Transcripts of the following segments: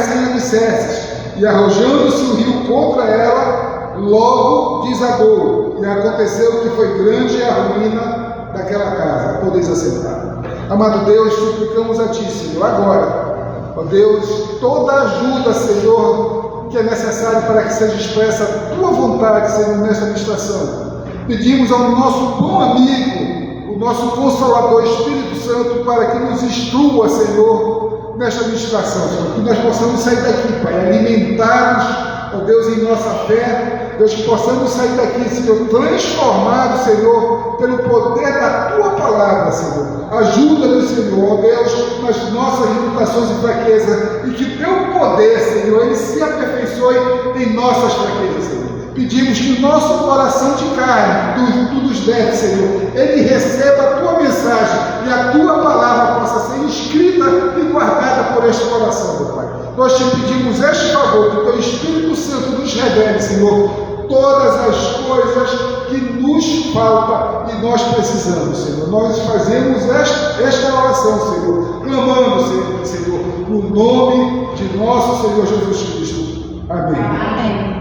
sem alicerces, e arrojando-se o rio contra ela, logo desabou, e aconteceu que foi grande a ruína daquela casa. Podeis assentar. Amado Deus, suplicamos a Ti, Senhor, agora, ó Deus, toda ajuda, Senhor, que é necessária para que seja expressa a Tua vontade, Senhor, nesta administração. Pedimos ao nosso bom amigo, o nosso Consolador, Espírito Santo, para que nos instrua, Senhor, nesta administração, Senhor, que nós possamos sair daqui, Pai, alimentados, ó Deus, em nossa fé, Deus, que possamos sair daqui, Senhor, transformados, Senhor, pelo poder da Tua palavra, Senhor. Ajuda-nos, Senhor, ó Deus, nas nossas limitações e fraquezas, e que Teu poder, Senhor, Ele se aperfeiçoe em nossas fraquezas, Senhor. Pedimos que o nosso coração de carne, tu nos deve, Senhor, ele receba a Tua mensagem e a Tua palavra possa ser escrita e guardada por este coração, meu Pai. Nós te pedimos este favor, que Teu Espírito Santo nos revele, Senhor, todas as coisas que nos faltam e nós precisamos, Senhor. Nós fazemos esta oração, Senhor, clamando, Senhor, no nome de nosso Senhor Jesus Cristo. Amém. Amém.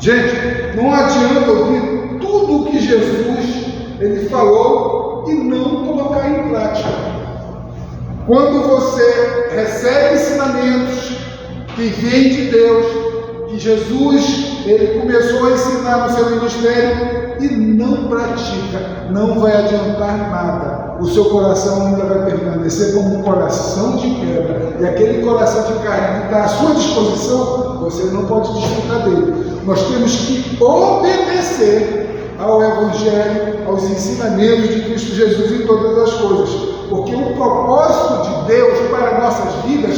Gente, não adianta ouvir tudo o que Jesus ele falou e não colocar em prática. Quando você recebe ensinamentos que vêm de Deus, que Jesus ele começou a ensinar no seu ministério e não pratica, não vai adiantar nada. O seu coração ainda vai permanecer como um coração de pedra, e aquele coração de carne que está à sua disposição, você não pode desfrutar dele. Nós temos que obedecer ao Evangelho, aos ensinamentos de Cristo Jesus em todas as coisas, porque o propósito de Deus para nossas vidas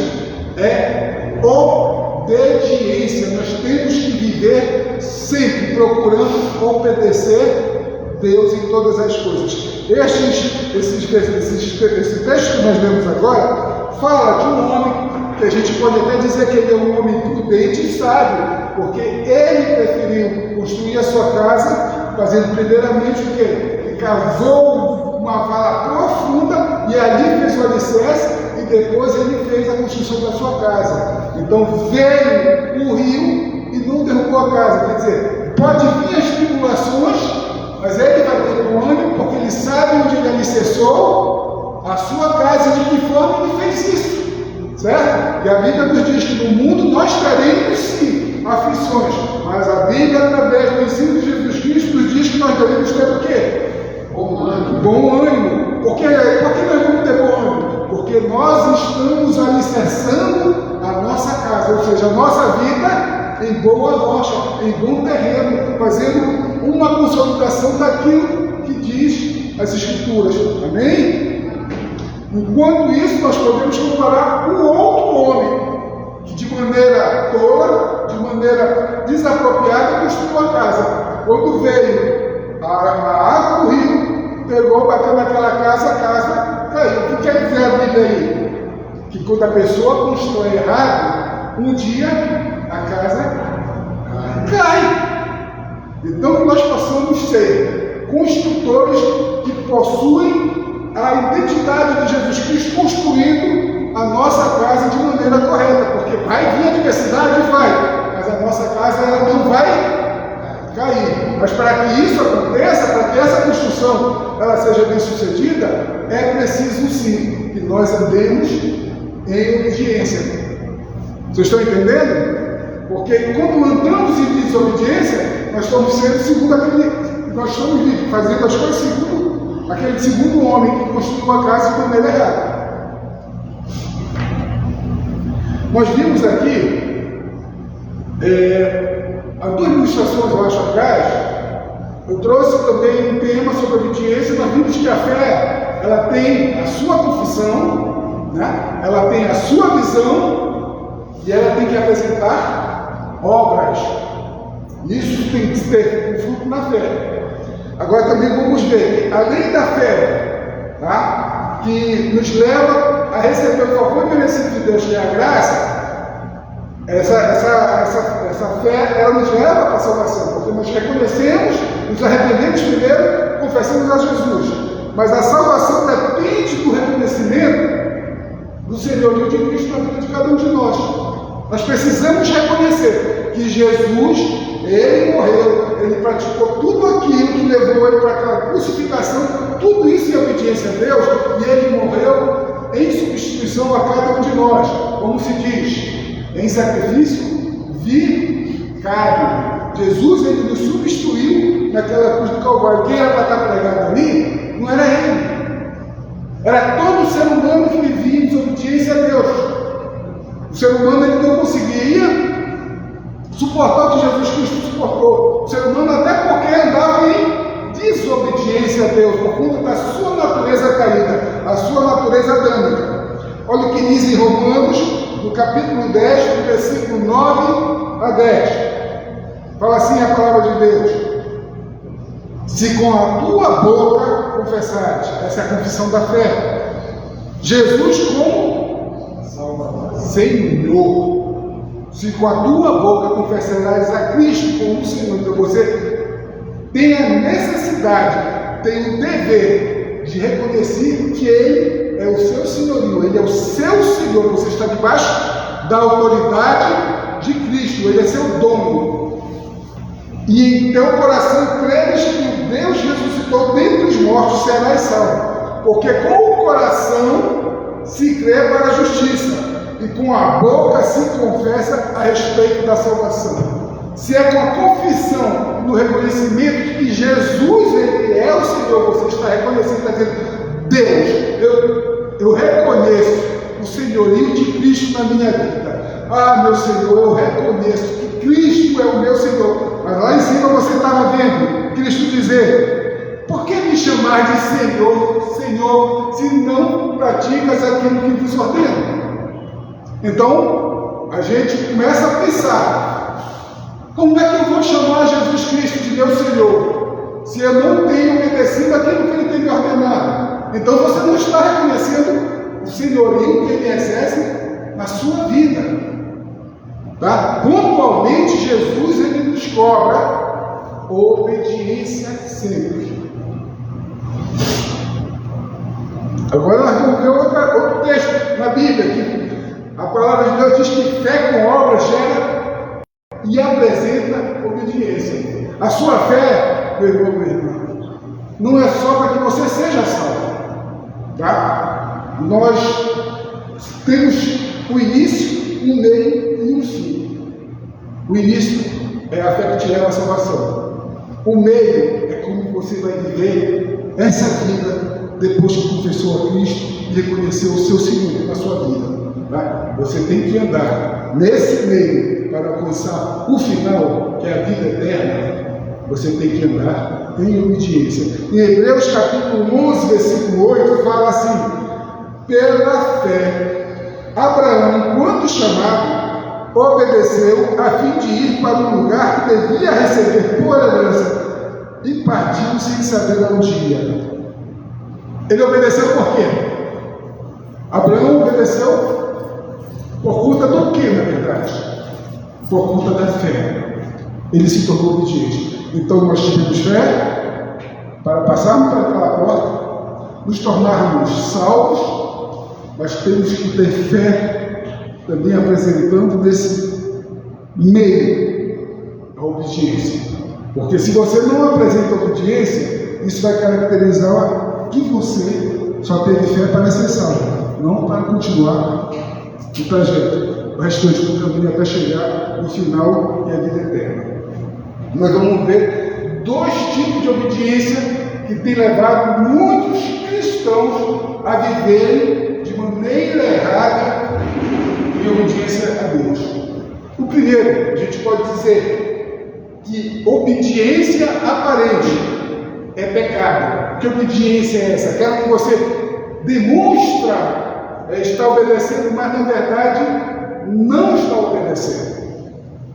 é obediência. Nós temos que viver sempre procurando obedecer Deus em todas as coisas. Esse texto que nós lemos agora fala de um homem que a gente pode até dizer que ele é um homem prudente e sábio, porque ele preferiu construir a sua casa fazendo primeiramente o quê? Ele cavou uma vala profunda e ali fez o alicerce e depois ele fez a construção da sua casa. Então veio o rio e não derrubou a casa. Quer dizer, pode vir as tribulações, mas ele vai ter bom ânimo porque ele sabe onde ele alicerçou a sua casa e de que forma ele fez isso. Certo? E a Bíblia nos diz que no mundo nós teremos sim aflições, mas a Bíblia, através do ensino de Jesus Cristo, nos diz que nós devemos ter o quê? Bom ânimo. Por que nós vamos ter bom ânimo? Porque nós estamos alicerçando a nossa casa, ou seja, a nossa vida em boa rocha, em bom terreno, fazendo uma consolidação daquilo que diz as Escrituras. Amém? Enquanto isso, nós podemos comparar com outro homem que de maneira tola, de maneira desapropriada, construiu a casa. Quando veio a água do rio, pegou, bateu naquela casa, a casa caiu. O que quer dizer a Bíblia aí? Que quando a pessoa constrói errado, um dia a casa cai. Então que nós possamos ser construtores que possuem a identidade de Jesus Cristo, construindo a nossa casa de maneira correta, porque vai vir a adversidade, vai, mas a nossa casa ela não vai cair. Mas para que isso aconteça, para que essa construção ela seja bem sucedida, é preciso sim que nós andemos em obediência. Vocês estão entendendo? Porque quando andamos em desobediência, nós estamos sendo segundo aquele, nós estamos fazendo as coisas segundo aquele segundo homem que construiu a casa de maneira errada. Nós vimos aqui, há 2 ministrações, eu acho, atrás, eu trouxe também um tema sobre obediência. Nós vimos que a fé, ela tem a sua confissão, né? Ela tem a sua visão e ela tem que apresentar obras. Isso tem que ter um fruto na fé. Agora também vamos ver, além da fé, tá? Que nos leva a receber o favor merecido de Deus, que é a graça, essa fé, ela nos leva para a salvação, porque nós reconhecemos, nos arrependemos primeiro, confessamos a Jesus. Mas a salvação depende do reconhecimento do senhorio de Cristo na vida de cada um de nós. Nós precisamos reconhecer que Jesus, ele morreu, ele praticou tudo aquilo que levou ele para aquela crucificação, tudo isso em obediência a Deus, e ele morreu em substituição a cada um de nós, como se diz, em sacrifício vicário. Jesus, ele nos substituiu naquela cruz do Calvário. Quem era para estar pregado ali não era ele, era todo ser humano que vivia em desobediência a Deus. O ser humano, ele não conseguia suportar o que Jesus Cristo suportou. O ser humano, até porque andava em desobediência a Deus, por conta da sua natureza caída, a sua natureza adâmica. Olha o que diz em Romanos, no capítulo 10, do versículo 9 a 10. Fala assim a palavra de Deus: se com a tua boca confessares, essa é a confissão da fé, Jesus como Senhor. Se com a tua boca confessarás a Cristo como Senhor, então você tem a necessidade, tem o dever de reconhecer que Ele é o seu senhorio, Ele é o seu Senhor, você está debaixo da autoridade de Cristo, Ele é seu dono. E em teu coração creres que o Deus ressuscitou dentre os mortos, serás salvo. Porque com o coração se crê para a justiça, e com a boca se confessa a respeito da salvação. Se é com a confissão, no reconhecimento de que Jesus, ele é o Senhor, você está reconhecendo, está dizendo: Deus, eu reconheço o senhorio de Cristo na minha vida. Ah, meu Senhor, eu reconheço que Cristo é o meu Senhor. Mas lá em cima você estava vendo Cristo dizer: por que me chamar de Senhor, Senhor, se não praticas aquilo que vos ordeno? Então, a gente começa a pensar: como é que eu vou chamar Jesus Cristo de meu Senhor, se eu não tenho obedecido aquilo que Ele tem me ordenado? Então você não está reconhecendo o senhorio que Ele exerce na sua vida. Tá? Pontualmente, Jesus, ele nos cobra obediência sempre. Agora nós vamos ver outro texto na Bíblia, que a palavra de Deus diz que fé com obras gera e apresenta obediência. A sua fé, meu irmão, minha irmã, não é só para que você seja salvo. Tá? Nós temos o início, o meio e o fim. O início é a fé que te leva à salvação. O meio é como você vai viver essa vida depois que confessou a Cristo e reconheceu o seu Senhor na sua vida. Tá? Você tem que andar nesse meio para alcançar o final, que é a vida eterna. Você tem que andar em obediência. Em Hebreus capítulo 11, versículo 8, fala assim: pela fé, Abraão, quando chamado, obedeceu a fim de ir para um lugar que devia receber por herança, e partiu sem saber aonde ia. Ele obedeceu por quê? Abraão obedeceu por conta do quê, na verdade? Por conta da fé. Ele se tornou obediente. Então nós tivemos fé para passarmos para aquela porta, nos tornarmos salvos, mas temos que ter fé também apresentando nesse meio a obediência. Porque se você não apresenta obediência, isso vai caracterizar que você só teve fé para ser salvo, não para continuar o trajeto, o restante do caminho até chegar no final e a vida eterna. Nós vamos ver dois tipos de obediência que tem levado muitos cristãos a viverem de maneira errada em obediência a Deus. O primeiro, a gente pode dizer que obediência aparente é pecado. Que obediência é essa? Aquela que você demonstra estar obedecendo, mas na verdade não está obedecendo.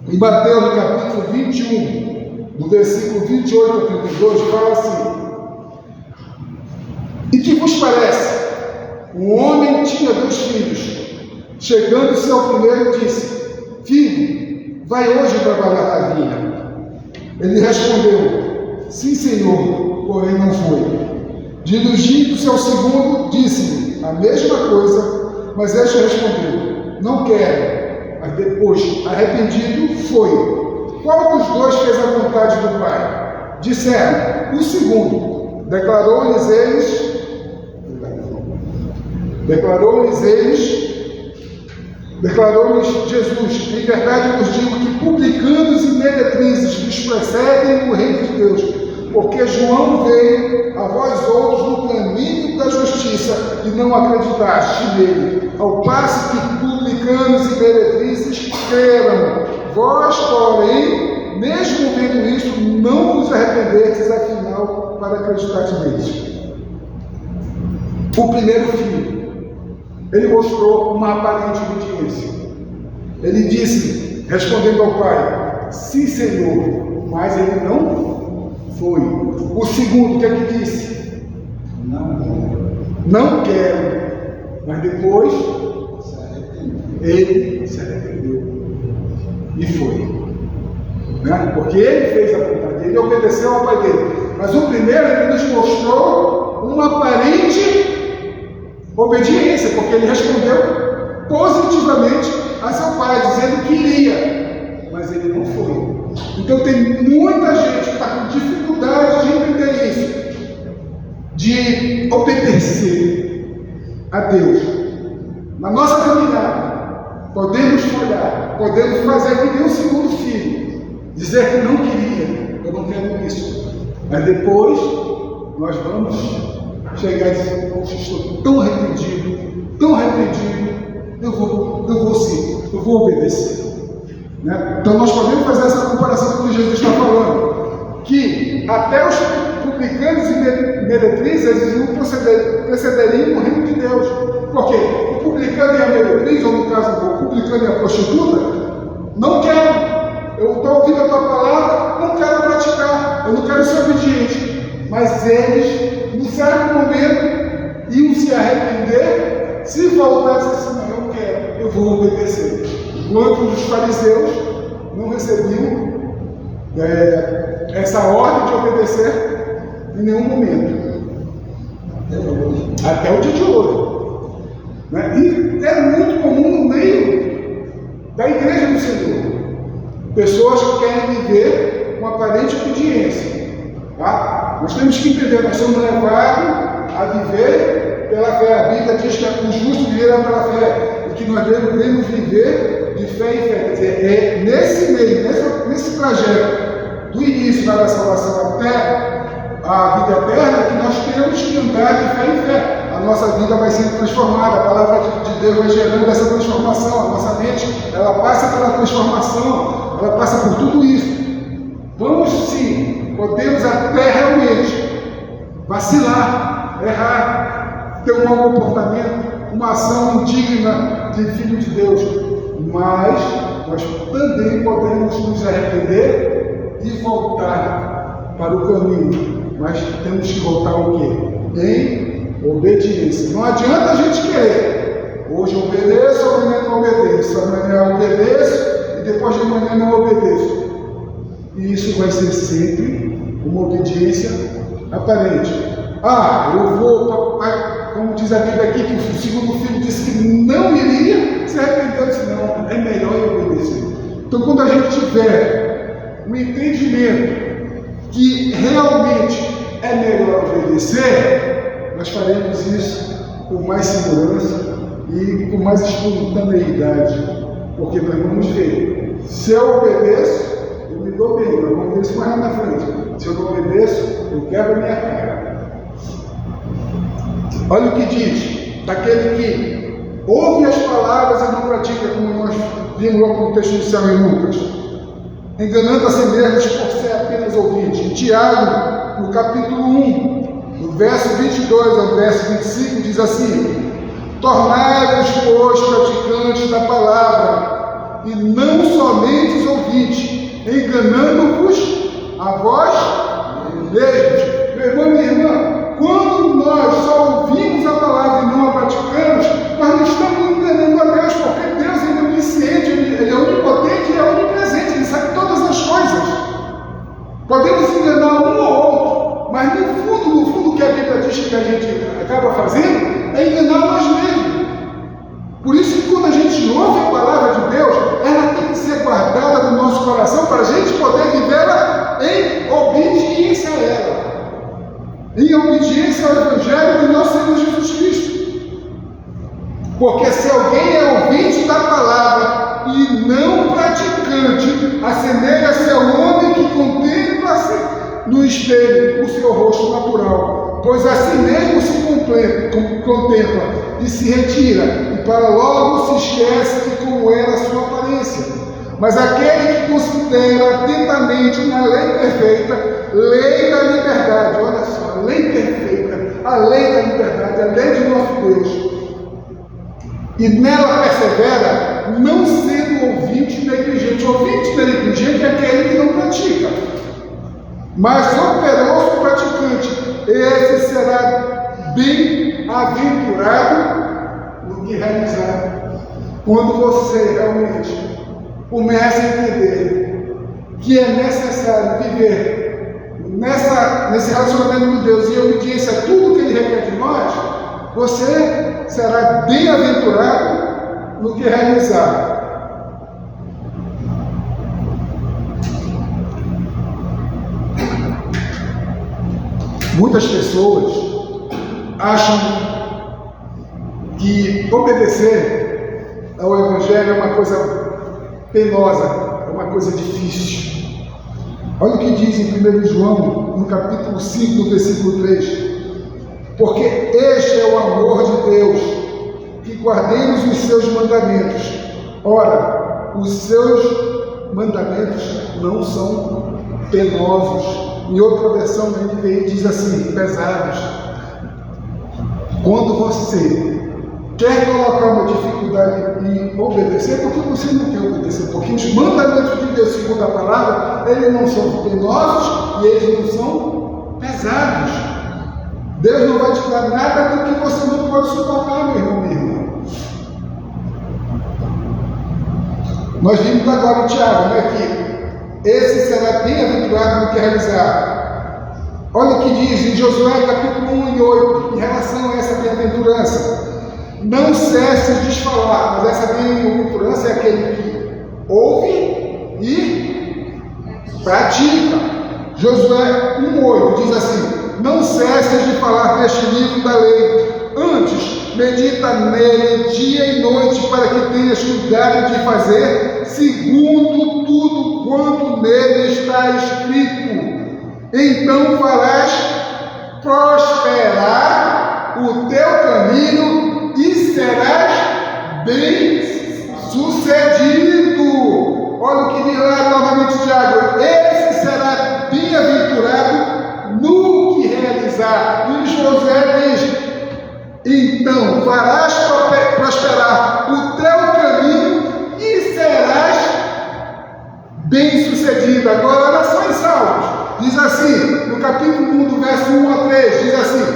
Em Mateus, no capítulo 21, do versículo 28 ao 32, fala assim: e que vos parece? Um homem tinha 2 filhos. Chegando-se ao primeiro, disse: filho, vai hoje trabalhar na vinha. Ele respondeu: sim, senhor, porém não foi. Dirigindo-se ao segundo, disse-lhe a mesma coisa, mas este respondeu: não quero. mas depois, arrependido, foi. Qual dos dois fez a vontade do Pai? Disseram, o segundo. Declarou-lhes Jesus, em verdade vos digo que publicanos e meretrizes vos precedem no reino de Deus, porque João veio a vós outros no caminho da justiça e não acreditaste nele, ao passo que publicanos e meretrizes creram. Vós, porém, mesmo vendo isto, não vos arrependestes, afinal, para acreditar neles. O primeiro filho, ele mostrou uma aparente obediência. Ele disse, respondendo ao pai, sim, Senhor, mas ele não foi. O segundo, o que é que disse? Não quero. Mas depois, ele se arrependeu e foi. Né? Porque ele fez a vontade dele, ele obedeceu ao pai dele. Mas o primeiro, ele nos mostrou uma aparente obediência, porque ele respondeu positivamente a seu pai, dizendo que iria, mas ele não foi. Então tem muita gente que está com dificuldade de entender isso, de obedecer a Deus. Na nossa caminhada, podemos falhar, podemos fazer que nem o segundo filho, dizer que não queria, eu não quero isso, mas depois nós vamos chegar e dizer, poxa, estou tão arrependido, eu vou obedecer. Né? Então nós podemos fazer essa comparação com o que Jesus está falando, que até os publicanos e meretrizes eles precederiam no reino de Deus. Por quê? O publicano e a meretriz, ou no caso o publicano e a prostituta, não quero. Eu estou ouvindo a tua palavra, não quero praticar, eu não quero ser obediente. Mas eles, num certo momento, iam se arrepender, se voltassem assim, não, eu quero, eu vou obedecer. Enquanto os fariseus não recebiam essa ordem de obedecer em nenhum momento. Até o dia de hoje. Né? E é muito comum no meio da igreja do Senhor. Pessoas que querem viver com aparente obediência. Tá? Nós temos que entender, nós somos levados a viver pela fé. A Bíblia diz que o justo viverá pela fé. O que nós devemos viver de fé em fé. Quer dizer, é nesse meio, nesse trajeto do início da salvação até a vida eterna, que nós temos que andar de fé em fé. A nossa vida vai sendo transformada, a palavra de Deus vai gerando essa transformação. A nossa mente, ela passa pela transformação, ela passa por tudo isso. Vamos sim, podemos até realmente vacilar, errar, ter um mau comportamento, uma ação indigna de filho de Deus, mas nós também podemos nos arrepender e voltar para o caminho. Mas temos que voltar ao quê? Em obediência. Não adianta a gente querer. Hoje eu obedeço, amanhã não obedeço. Amanhã eu obedeço e depois de amanhã não obedeço. E isso vai ser sempre uma obediência aparente. Eu vou, como diz a Bíblia aqui, que o segundo filho disse que não iria, se arrependeu, disse, não, é melhor eu obedecer. Então quando a gente tiver um entendimento que realmente é melhor obedecer, nós faremos isso com mais segurança e com mais espontaneidade, porque nós vamos ver, se eu obedeço, eu me dou bem, eu vou ver isso mais lá na frente. Se eu não obedeço, eu quebro a minha cara. Olha o que diz, daquele que ouve as palavras e não pratica, como nós vimos lá no texto inicial em Lucas, enganando a si mesmos por ser apenas ouvinte. Em Tiago, no capítulo 1, no verso 22 ao verso 25, diz assim: tornai-vos, pois, praticantes da palavra, e não somente os ouvintes, enganando-vos a vós mesmos. Meu irmão e minha irmã, quando nós só ouvimos a palavra e não a praticamos, nós não estamos enganando a Deus, porque Deus é onisciente, Ele é onipotente e é onipresente, Ele sabe todas as coisas. Podemos enganar um ou outro, mas no fundo, o que a Bíblia diz que a gente acaba fazendo é enganar nós mesmos. Por isso que quando a gente ouve a palavra de Deus, pois assim mesmo se contempla e se retira, e para logo se esquece de como era a sua aparência. Mas aquele que considera atentamente na lei perfeita, lei da liberdade, olha só, a lei perfeita, a lei da liberdade, a lei de nosso Deus, e nela persevera, não sendo ouvinte negligente. Ouvinte negligente é aquele que não pratica, mas operoso praticante. Esse será bem-aventurado no que realizar. Quando você realmente começa a entender que é necessário viver nesse relacionamento com Deus e obediência a tudo que Ele requer de nós, você será bem-aventurado no que realizar. Muitas pessoas acham que obedecer ao Evangelho é uma coisa penosa, é uma coisa difícil. Olha o que diz em 1 João, no capítulo 5, no versículo 3. Porque este é o amor de Deus, que guardemos os seus mandamentos. Ora, os seus mandamentos não são penosos. Em outra versão, a NVI diz assim, pesados. Quando você quer colocar uma dificuldade em obedecer, porque você não quer obedecer, porque os mandamentos de Deus, segundo a palavra, eles não são penosos e eles não são pesados. Deus não vai te dar nada do que você não pode suportar, meu irmão, minha irmã. Nós vimos agora em Tiago, que esse será bem-aventurado no que realizar. Olha o que diz em Josué, capítulo 1 e 8, em relação a essa bem-aventurança. Não cesse de falar, mas essa bem-aventurança é aquele que ouve e pratica. Josué 1,8 diz assim: não cesse de falar deste livro da lei, antes medita nele dia e noite, para que tenhas cuidado de fazer segundo tudo quanto nele está escrito. Então farás prosperar o teu caminho e serás bem-sucedido. Olha o que diz lá novamente Tiago: esse será bem-aventurado no que realizar. E Josué diz: então farás prosperar o teu caminho e serás bem-sucedido. Agora olha só em Salmos, diz assim, no capítulo 1, do verso 1 a 3, diz assim: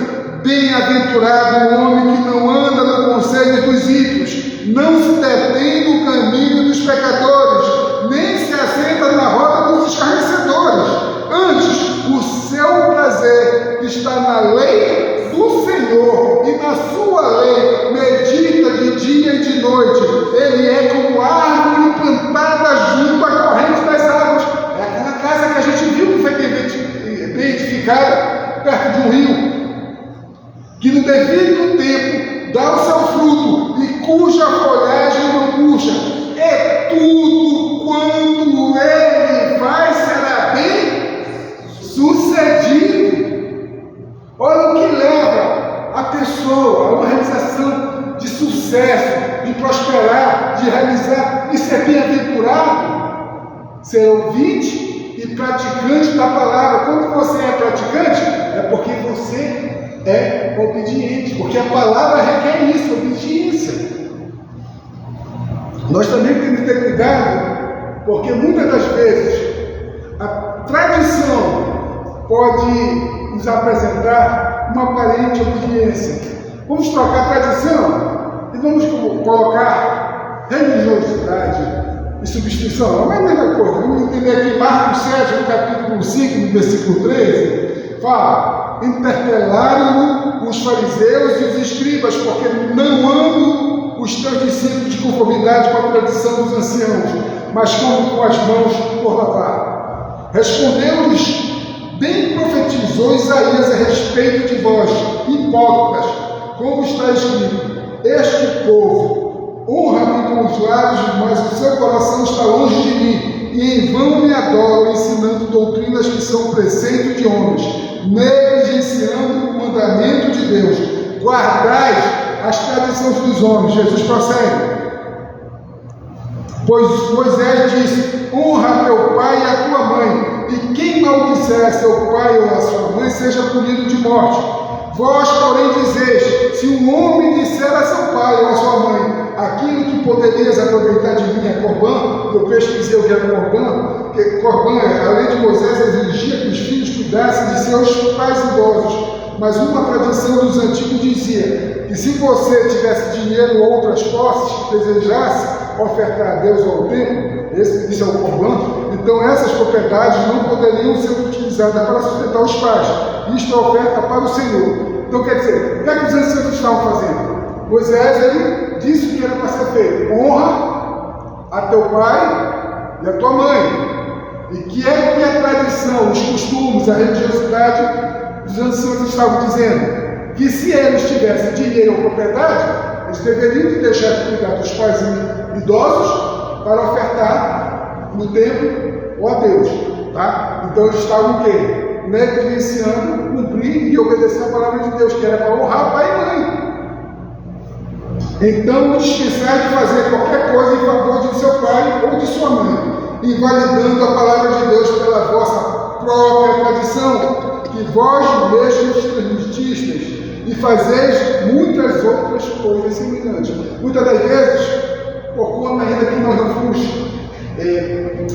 bem-aventurado o homem que não anda no conselho dos ímpios, não se detém no caminho dos pecadores, nem se assenta na roda dos escarnecedores. Antes, o seu prazer está na lei do Senhor, e na sua lei medita de dia e de noite. Ele é como árvore plantada junto à corrente das águas. É aquela casa que a gente viu que foi bem edificada perto de um rio, que no devido tempo dá o seu fruto e cuja folhagem não murcha. É tudo quanto ele faz será bem sucedido. Olha o que leva a pessoa a uma realização de sucesso, de prosperar, de realizar e ser bem-aventurado. Ser ouvinte e praticante da palavra. Quando você é praticante, é porque você é obediente, porque a palavra requer isso, obediência. Nós também temos que ter cuidado, porque muitas das vezes a tradição pode nos apresentar uma aparente obediência. Vamos trocar tradição e vamos colocar religiosidade e substituição. Não é a mesma coisa. Vamos entender aqui Marcos 7, no capítulo 5, no versículo 13, fala: interpelaram os fariseus e os escribas, porque não amam os teus discípulos de conformidade com a tradição dos anciãos, mas como com as mãos por lavar. Respondeu-lhes: bem profetizou Isaías a respeito de vós, hipócritas, como está escrito: este povo honra-me com os lábios, mas o seu coração está longe de mim, e em vão me adoram, ensinando doutrinas que são preceito de homens. negligenciando o mandamento de Deus. Guardais as tradições dos homens. Jesus prossegue. Pois Moisés disse: honra teu pai e a tua mãe, e quem maldisser a seu pai ou a sua mãe seja punido de morte. Vós, porém, dizeis: se um homem disser a seu pai ou a sua mãe, aquilo que poderias aproveitar de mim é corbã, eu pesquisei o que era corbã, porque corbã, a lei de Moisés exigia que os filhos cuidassem de seus pais idosos, mas uma tradição dos antigos dizia que se você tivesse dinheiro ou outras posses que desejasse ofertar a Deus ou ao templo, esse é o corbã, então essas propriedades não poderiam ser utilizadas para sustentar os pais. Isto é oferta para o Senhor. Então quer dizer, o que é que os anciãos estavam fazendo? Moisés, ele disse o que era para ser feito: honra a teu pai e a tua mãe. E que é a tradição, os costumes, a religiosidade dos anciãos estavam dizendo? Que se eles tivessem dinheiro ou propriedade, eles deveriam deixar de cuidar dos pais idosos para ofertar no templo ou a Deus. Tá? Então eles estavam o quê? Negligenciando, cumprir e obedecer a palavra de Deus, que era para honrar pai e mãe. Então não esqueçais de fazer qualquer coisa em favor de seu pai ou de sua mãe, invalidando a palavra de Deus pela vossa própria tradição, que vós mesmos transmitistes, e fazeis muitas outras coisas semelhantes. Muitas das vezes, por conta ainda que nós não fomos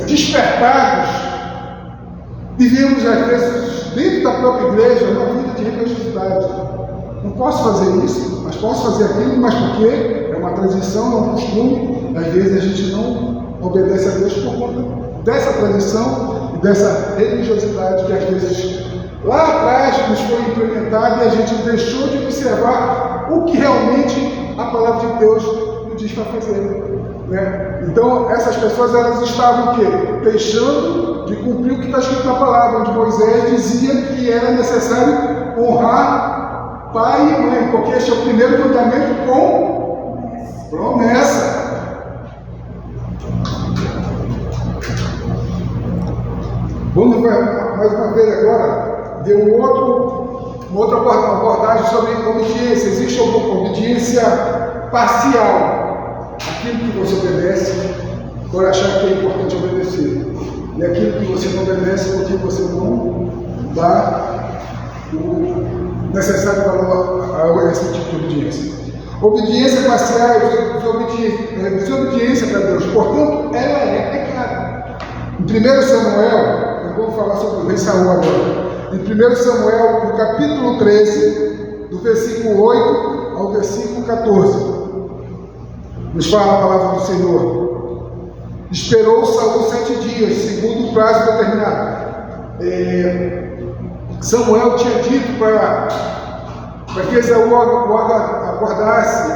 despertados, vivemos às vezes dentro da própria igreja uma vida de religiosidade. Não posso fazer isso, mas posso fazer aquilo, mas porque é uma tradição, é um costume. Às vezes a gente não obedece a Deus por conta dessa tradição e dessa religiosidade que às vezes lá atrás nos foi implementada e a gente deixou de observar o que realmente a palavra de Deus nos diz para fazer. Né? Então essas pessoas, elas estavam o quê? Deixando de cumprir o que está escrito na palavra, onde Moisés dizia que era necessário honrar pai e mãe, porque este é o primeiro mandamento com promessa. Vamos mais uma vez agora ver uma outra abordagem sobre obediência. Existe uma obediência parcial, aquilo que você obedece por achar que é importante obedecer, e aquilo que você não obedece porque você não dá o necessário valor a esse tipo de obediência. Obediência parcial é desobediência para Deus, portanto, ela é pecado. Em 1 Samuel, eu vou falar sobre o rei Saul agora. Em 1 Samuel, no capítulo 13, do versículo 8 ao versículo 14, nos fala a palavra do Senhor. Esperou Saul 7 dias, segundo o prazo determinado. Samuel tinha dito para que Esaú aguardasse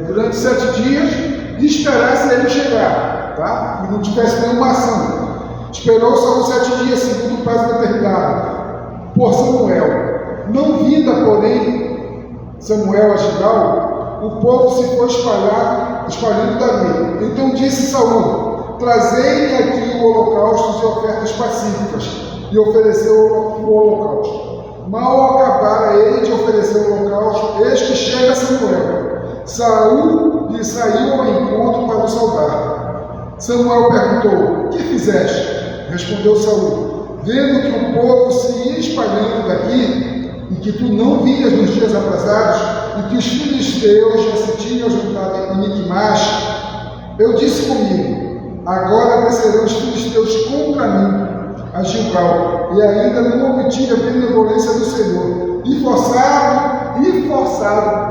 durante 7 dias e esperasse ele chegar, tá? E não tivesse nenhuma ação. Esperou Saul 7 dias, segundo o prazo determinado por Samuel. Não vinda, porém, Samuel a Gilgal, o povo se foi espalhando dali. Então disse Saul: trazei-me aqui o holocausto e ofertas pacíficas. E ofereceu o holocausto. Mal acabara ele de oferecer o holocausto, eis que chega Samuel. Saul lhe saiu ao encontro para o saudar. Samuel perguntou: o que fizeste? Respondeu Saul: vendo que o povo se ia espalhando daqui, e que tu não vinhas nos dias atrasados, e que os filisteus já se tinham juntado em Miquimás, eu disse comigo: agora descerão os filisteus contra mim a Gilgal, e ainda não obtive a benevolência do Senhor, e forçado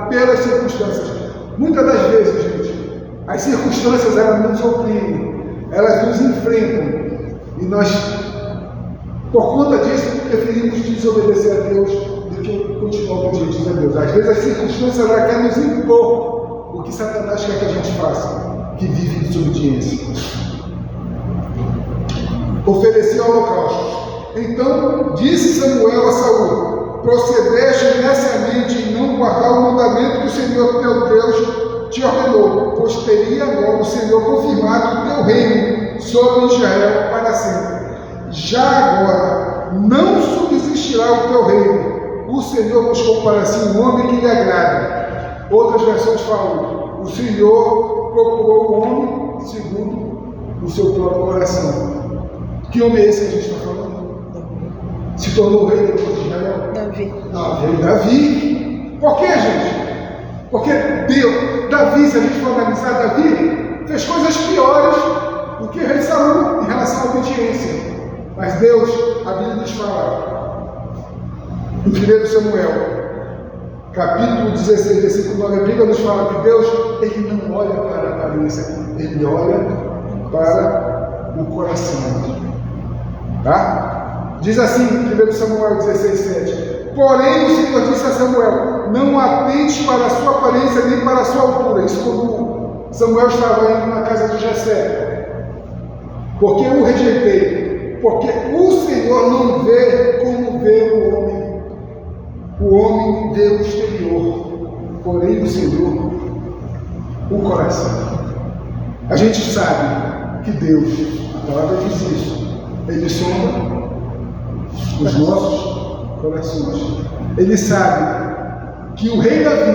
pelas circunstâncias. Muitas das vezes, gente, as circunstâncias, elas nos oprimem, elas nos enfrentam, e nós, por conta disso, preferimos desobedecer a Deus do que continuar obedientes a Deus. Às vezes as circunstâncias, elas querem nos impor o que Satanás quer que a gente faça, que vive de desobediência. Ofereceu holocausto. Então disse Samuel a Saul: procedeste neciamente em não guardar o mandamento que o Senhor teu Deus te ordenou, pois teria agora o Senhor confirmado o teu reino sobre Israel para sempre. Já agora não subsistirá existirá o teu reino. O Senhor buscou para si um homem que lhe agrada. Outras versões falam: o Senhor procurou o homem segundo o seu próprio coração. Que homem é esse que a gente está falando? Se tornou rei depois de Israel? Rei Davi. Por quê, gente? Porque Davi, se a gente for analisar, Davi fez coisas piores do que o rei Saul em relação à obediência. Mas Deus, a Bíblia nos fala, em 1 Samuel, capítulo 16, versículo 9, a Bíblia nos fala que Deus, Ele não olha para a aparência, Ele olha para o coração. Tá? Diz assim, 1 Samuel 16, 7. Porém, o Senhor disse a Samuel: não atente para a sua aparência nem para a sua altura. Isso quando Samuel estava indo na casa de Jessé. Porque eu o rejeitei. Porque o Senhor não vê como vê o homem. O homem vê o exterior. Porém, o Senhor, o coração. A gente sabe que Deus, a palavra diz isso, Ele sonda os nossos corações. Ele sabe que o rei Davi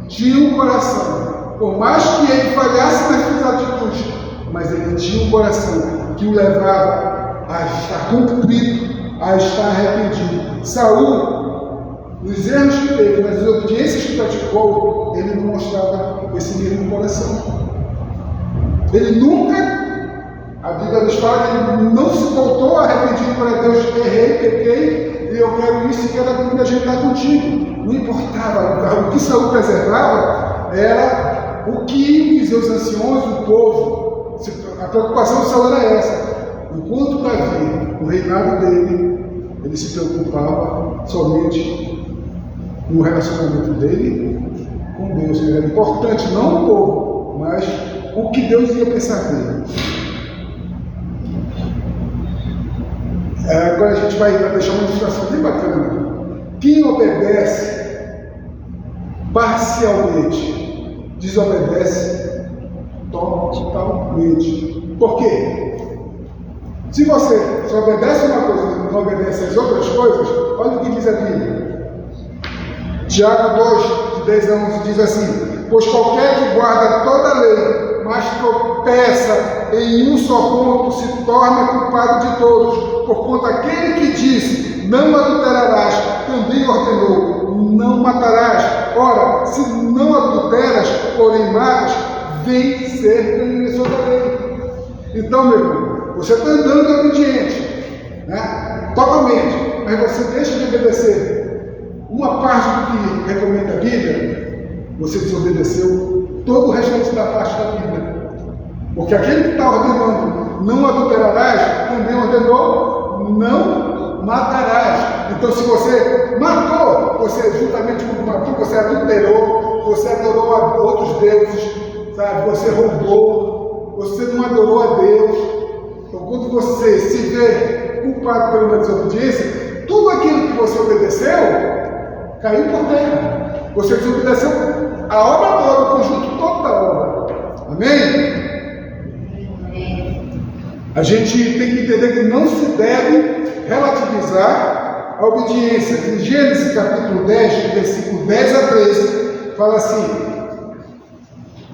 tinha um coração, por mais que ele falhasse nas suas atitudes, mas ele tinha um coração que o levava a estar contrito, a estar arrependido. Saul, nos erros que teve, nas desobediências que praticou, ele não mostrava esse mesmo coração. Ele nunca, a Bíblia nos fala que ele não se voltou arrependido para Deus: errei, pequei, e eu quero isso e quero me ajeitar contigo. Não importava. O que Saul preservava era o que os seus anciões, o povo, a preocupação de Saul era essa. Enquanto Davi, o reinado dele, ele se preocupava somente no relacionamento dele com Deus, que era importante, não o povo, mas o que Deus ia pensar dele. Agora a gente vai deixar uma ilustração bem bacana. Quem obedece parcialmente, desobedece totalmente. Por quê? Se você só obedece uma coisa e não obedece as outras coisas, olha o que diz a Bíblia. Tiago 2, de 10 a 11 diz assim: pois qualquer que guarda toda a lei, mas tropeça em um só ponto, se torna culpado de todos. Porquanto aquele que disse: não adulterarás, também ordenou: não matarás. Ora, se não adulteras, porém matas, vem ser transgressor da lei. Então, meu irmão, você está andando obediente, né? Totalmente, mas você deixa de obedecer uma parte do que recomenda a Bíblia, você desobedeceu todo o restante da parte da Bíblia. Porque aquele que está ordenando: não adulterarás, também ordenou: não matarás. Então, se você matou, você juntamente com matou, você adulterou, você adorou a outros deuses, sabe? Você roubou, você não adorou a Deus. Então, quando você se vê culpado pela desobediência, tudo aquilo que você obedeceu caiu por terra. Você desobedeceu a obra toda, o conjunto todo da obra. Amém? A gente tem que entender que não se deve relativizar a obediência. Em Gênesis capítulo 10, versículo 10 a 13, fala assim: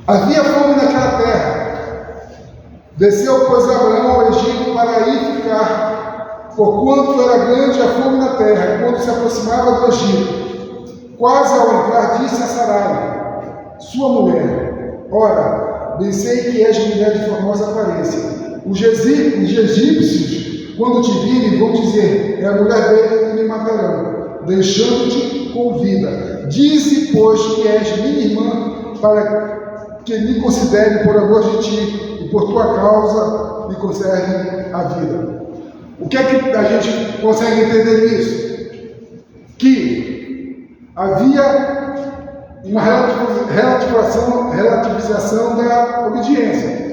havia fome naquela terra. Desceu, pois, Abraão ao Egito para aí ficar, porquanto era grande a fome na terra. Quando se aproximava do Egito, quase ao entrar, disse a Sarai, sua mulher: ora, bem sei que és mulher de formosa aparência. Os egípcios, quando te virem, vão dizer: é a mulher dele, e me matarão, deixando-te com vida. Dize, pois, que és minha irmã, para que me considere por amor de ti, e por tua causa me conserve a vida. O que é que a gente consegue entender nisso? Que havia uma relativização da obediência.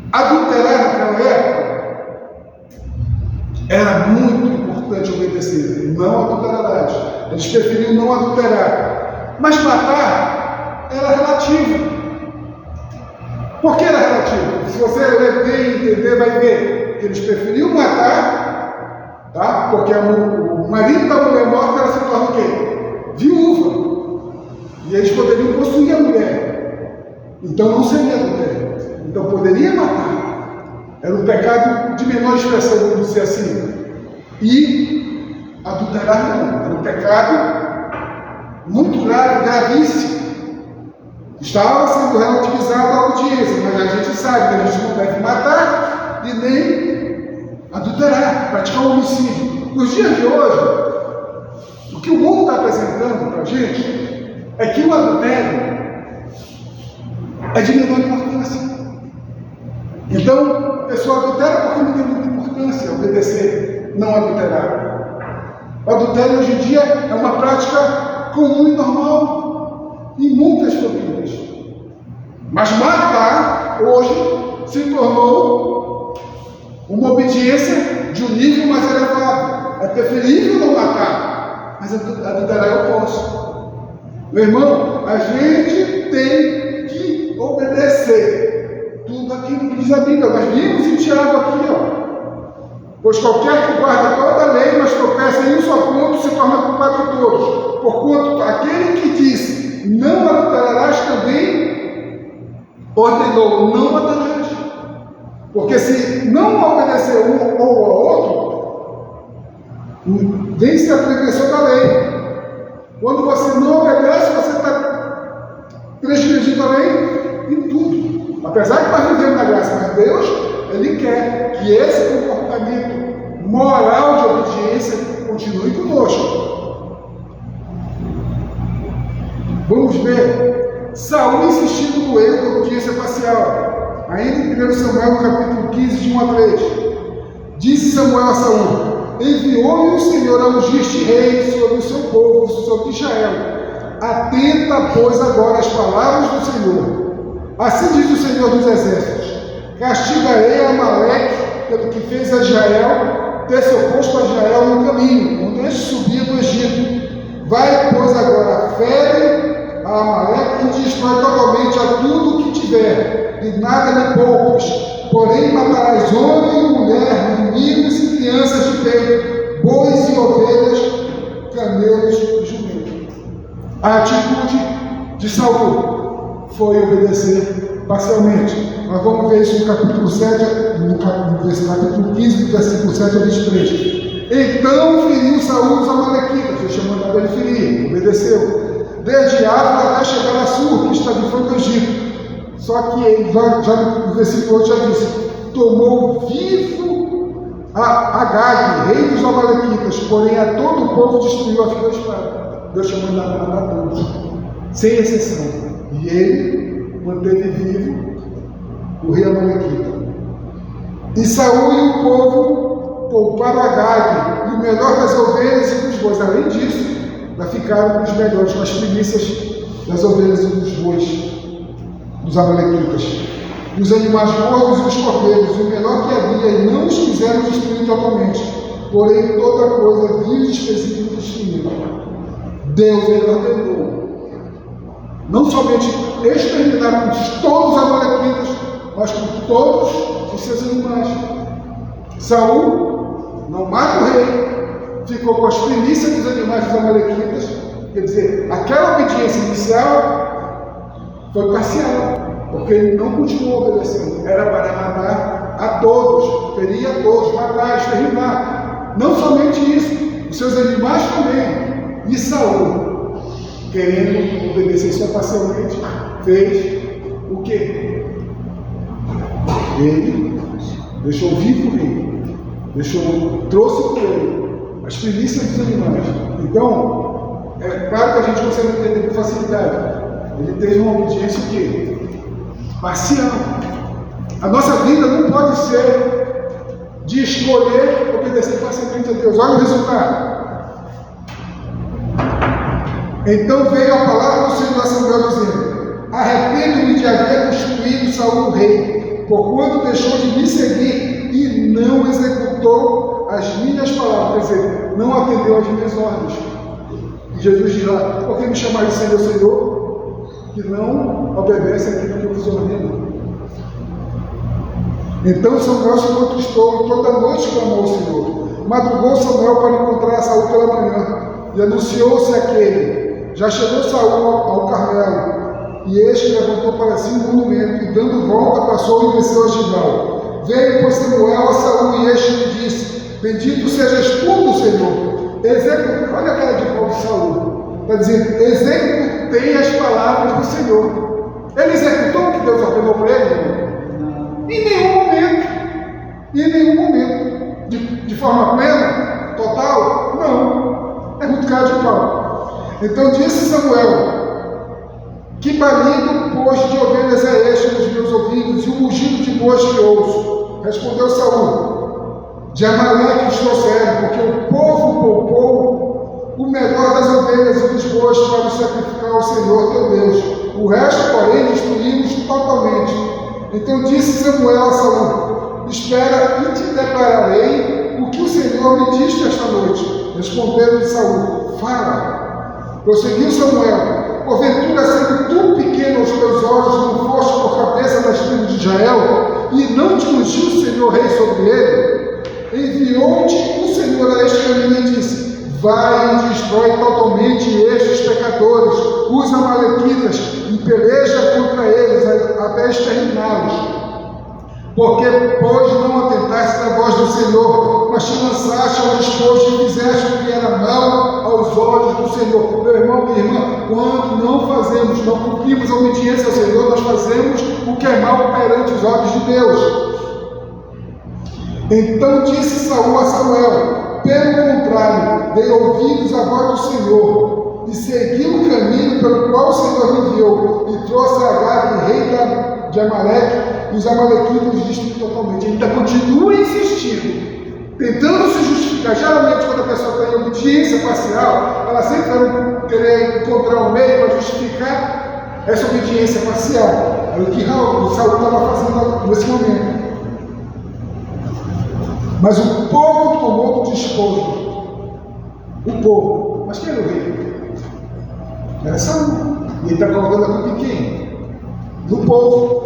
Adulterar naquela época era muito importante obedecer. Não adulterarás. Eles preferiam não adulterar. Mas matar era relativo. Por que era relativo? Se você ler bem e entender, vai ver que eles preferiam matar tá? Porque o marido da mulher morta ela se torna o quê? Viúva. E eles poderiam possuir a mulher. Então não seria adultério. Então poderia matar. Era um pecado de menor expressão, vamos dizer assim. E adulterar não. Era um pecado muito grave, gravíssimo. Estava sendo relativizado a audiência, mas a gente sabe que a gente não deve matar e nem adulterar, praticar um homicídio. Nos dias de hoje, o que o mundo está apresentando para a gente é que o adultério é de menor importância. Então, a pessoa adultera porque não tem muita importância obedecer, não adulterar. O adultério hoje em dia é uma prática comum e normal em muitas famílias. Mas matar hoje se tornou uma obediência de um nível mais elevado. É preferível não matar, mas adulterar eu posso. Meu irmão, a gente tem que obedecer tudo aquilo que diz a Bíblia. Nós vimos em Tiago aqui, ó. Pois qualquer que guarda toda a lei, mas tropeça em um só ponto, se torna culpado de todos. Porquanto aquele que disse, não adulterarás, também ordenou, não adulterarás. Porque se não obedecer um ou ao outro, vem-se a transgressão da lei. Quando você não obedece, você está transgredindo a lei em tudo. Apesar de nós vivemos na graça, mas Deus, Ele quer que esse comportamento moral de obediência continue conosco. Vamos ver Saul insistindo no erro da obediência parcial. Ainda em 1 Samuel, no capítulo 15, de 1 a 3. Disse Samuel a Saul: enviou-me o Senhor a ungir-te rei sobre o seu povo, sobre Israel. Atenta, pois, agora às palavras do Senhor. Assim diz o Senhor dos Exércitos: castigarei a Amaleque pelo que fez a Israel, ter se oposto a Israel no caminho, onde este subia do Egito. Vai, pois, agora, fere a Amaleque e destrói totalmente a tudo o que tiver, e nada lhe poupes. Porém, matarás homem, mulher, meninos e crianças de peito, bois e ovelhas, camelos e jumentos. A atitude de Saul foi obedecer parcialmente. Nós vamos ver isso no capítulo 7, no capítulo 15, do versículo 7 a 23. Então feriu Saul os amalequitas, foi chamado ele ferir, obedeceu. Desde Ávila até chegar a Sur, que está de fronte do Egito. Só que ele, já no versículo 8 já disse: tomou vivo a Agag, rei dos amalequitas, porém a todo o povo destruiu a fio da espada. Deus chamou ele a matar todos, sem exceção. E ele manteve vivo o rei amalequita. E Saul e o povo pouparam Agag, e o melhor das ovelhas e dos bois. Além disso, ainda ficaram com os melhores, com as primícias das ovelhas e dos bois dos amalequitas, os animais gordos e os cordeiros, o melhor que havia, e não os quiseram destruir totalmente. Porém, toda coisa vil e desprezível destruíram. Deus ele ordenou não somente exterminar com todos os amalequitas, mas com todos os seus animais. Saul não mata o rei, ficou com as primícias dos animais dos amalequitas. Quer dizer, aquela obediência inicial foi parcial, porque ele não continuou obedecendo. Era para matar a todos, ferir a todos, matar, exterminar. Não somente isso, os seus animais também. E Saul, querendo obedecer só parcialmente, fez o quê? Ele deixou vivo o rei, trouxe com ele as primícias dos animais. Então, é claro que a gente consegue entender com facilidade. Ele teve uma obediência o quê? Parcial. A nossa vida não pode ser de escolher obedecer parcialmente a Deus. Olha o resultado. Então veio a palavra do Senhor a Samuel dizendo: arrependo-me de haver constituído Saul rei, porquanto deixou de me seguir e não executou as minhas palavras. Quer dizer, não atendeu às minhas ordens. E Jesus diz lá: por que me chamar de Senhor, Senhor, que não obedece aquilo que eu vos ordeno? Então Samuel se contristou e toda noite clamou ao Senhor. Madrugou Samuel para encontrar Saul pela manhã, e anunciou-se aquele. Já chegou Saul ao Carmelo, e este levantou para si um monumento, e dando volta passou e venceu a Gilgal. Veio, pois, Samuel a Saul, e este lhe disse: bendito sejas tu do Senhor. Olha a cara de pau de Saul. Está dizendo: executei as palavras do Senhor. Ele executou o que Deus ordenou para ele? Em nenhum momento. Em nenhum momento. De forma plena? Total? Não. É muito cara de pau. Então disse Samuel: que balido, pois, de ovelhas é este nos meus ouvidos, e o mugido de bois que ouço? Respondeu Saul: de Amaleque os trouxeram, porque o povo poupou o melhor das ovelhas e dos bois para sacrificar ao Senhor teu Deus. O resto, porém, destruímos totalmente. Então disse Samuel a Saul: espera e te declararei o que o Senhor me disse esta noite. Respondeu-lhe Saul: fala. Prosseguiu Samuel: porventura, sendo tu pequeno aos teus olhos, não foste por cabeça das tribos de Israel, e não te ungiu o Senhor rei sobre ele? Enviou-te o Senhor a este caminho e disse: vai e destrói totalmente estes pecadores, os amalequitas, e peleja contra eles até exterminá-los. Porque, pois, não atentaste à voz do Senhor, mas te lançaste ao despojo e fizeste o que era mal aos olhos do Senhor. Meu irmão, minha irmã, quando não cumprimos a obediência ao Senhor, nós fazemos o que é mal perante os olhos de Deus. Então disse Saul a Samuel: pelo contrário, dei ouvidos à voz do Senhor, e segui o caminho pelo qual o Senhor me enviou, e trouxe a Agag, rei de Amaleque, e os amalequitas os destruí totalmente. Ele ainda continua insistindo, tentando se justificar. Geralmente, quando a pessoa tem obediência parcial, ela sempre vai querer encontrar um meio para justificar essa obediência parcial. É o que Saul estava fazendo nesse momento. Mas o povo tomou do despojo. O povo. Mas quem era o rei? Era Saul. E ele está colocando a culpa em quem? No povo.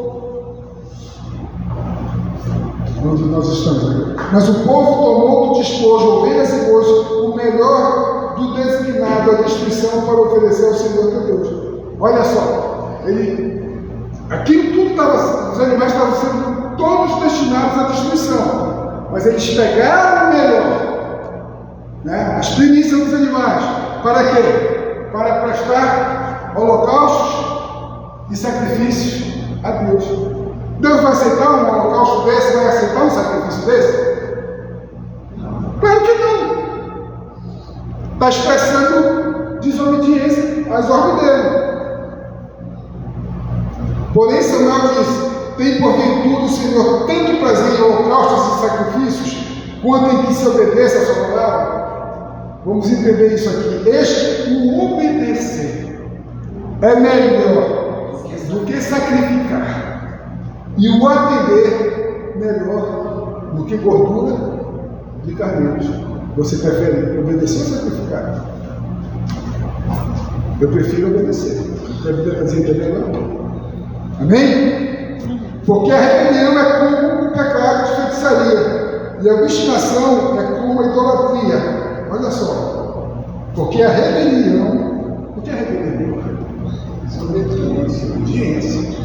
Onde nós estamos aqui. Mas o povo tomou do despojo ovelhas e bois, o melhor do designado à destruição, para oferecer ao Senhor teu Deus. Olha só. Aquilo tudo estava. Os animais estavam sendo todos destinados à destruição. Mas eles pegaram o melhor, né? As primícias dos animais. Para quê? Para prestar holocaustos e sacrifícios a Deus. Deus vai aceitar um holocausto desse? Vai aceitar um sacrifício desse? Claro que não. Está expressando desobediência às ordens dele. Porém, Samuel disse: tem porventura o Senhor tanto prazer em holocaustos e sacrifícios, quanto em que se obedeça a sua palavra? Vamos entender isso aqui. O obedecer é melhor do que sacrificar. E o atender melhor do que gordura de carneiros. Você prefere obedecer ou sacrificar? Eu prefiro obedecer. A Bíblia está dizendo também não. Amém? Porque a rebelião é como o pecado de feitiçaria, e a obstinação é como a idolatria. Olha só. Porque a rebelião. O que é rebelião? Desobediência.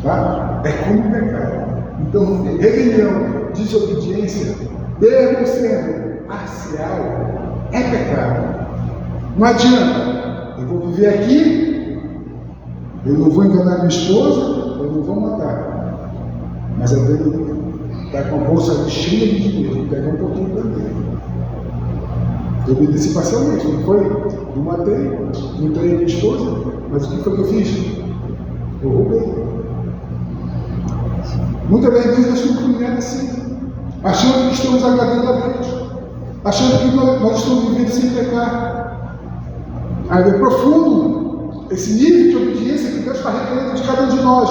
Tá? É como o pecado. Então, rebelião, desobediência, mesmo sendo parcial, é pecado. Não adianta. Eu vou viver aqui, eu não vou enganar minha esposa, eu não vou matar. Mas a dele está com a bolsa cheia de dinheiro, pega um pouquinho para dele. Eu obedeci parcialmente, não foi? Não matei, não traí minha esposa, mas o que foi que eu fiz? Eu roubei. Muitas vezes nós estamos caminhando assim, achando que estamos agradando a Deus, achando que nós estamos vivendo sem pecar. Aí é profundo esse nível de obediência que Deus está requerendo de cada um de nós.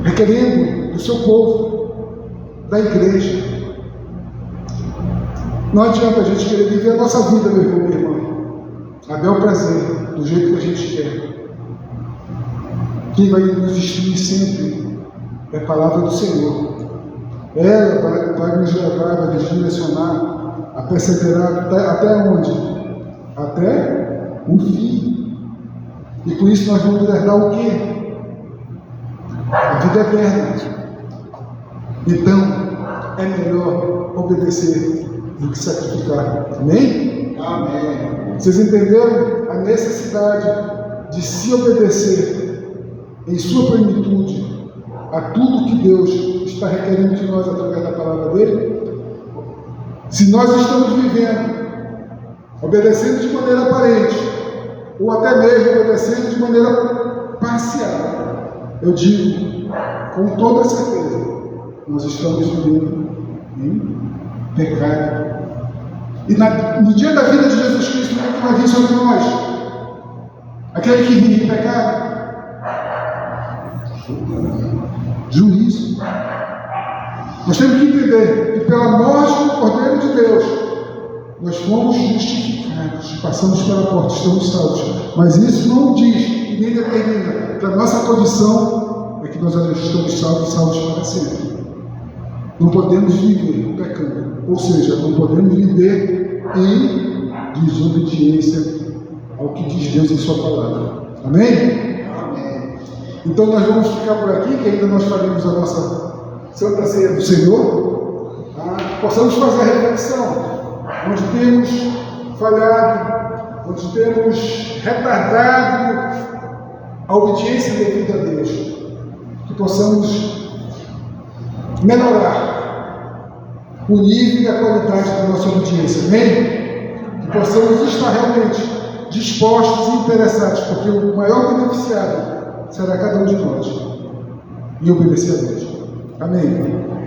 Requerendo do seu povo, da igreja. Não adianta a gente querer viver a nossa vida, meu irmão, minha irmã, a bel prazer, do jeito que a gente quer. Quem vai nos instruir sempre é a palavra do Senhor. Ela vai nos levar, vai nos direcionar a perseverar até onde? Até o fim. E com isso nós vamos herdar o quê? A vida eterna. Então, é melhor obedecer do que sacrificar. Amém? Amém. Vocês entenderam a necessidade de se obedecer em sua plenitude a tudo que Deus está requerendo de nós através da palavra dele? Se nós estamos vivendo obedecendo de maneira aparente, ou até mesmo obedecendo de maneira parcial, eu digo com toda certeza, nós estamos vivendo em pecado. E no dia da vida de Jesus Cristo, o que vai vir sobre nós? Aquele que vive em pecado? Juízo. Nós temos que entender que pela morte do Cordeiro de Deus, nós fomos justificados, passamos pela porta, estamos salvos. Mas isso não diz e nem determina que a nossa condição é que nós estamos salvos para sempre. Não podemos viver pecando, ou seja, não podemos viver em desobediência ao que diz Deus em sua palavra. Amém? Amém. Então nós vamos ficar por aqui, que ainda nós faremos a nossa Santa Ceia do Senhor, possamos fazer a reflexão, onde temos falhado, onde temos retardado a obediência devida a Deus, que possamos melhorar o nível e a qualidade da nossa obediência, amém? Que possamos estar realmente dispostos e interessados, porque o maior beneficiado será cada um de nós, e obedecer a Deus. Amém?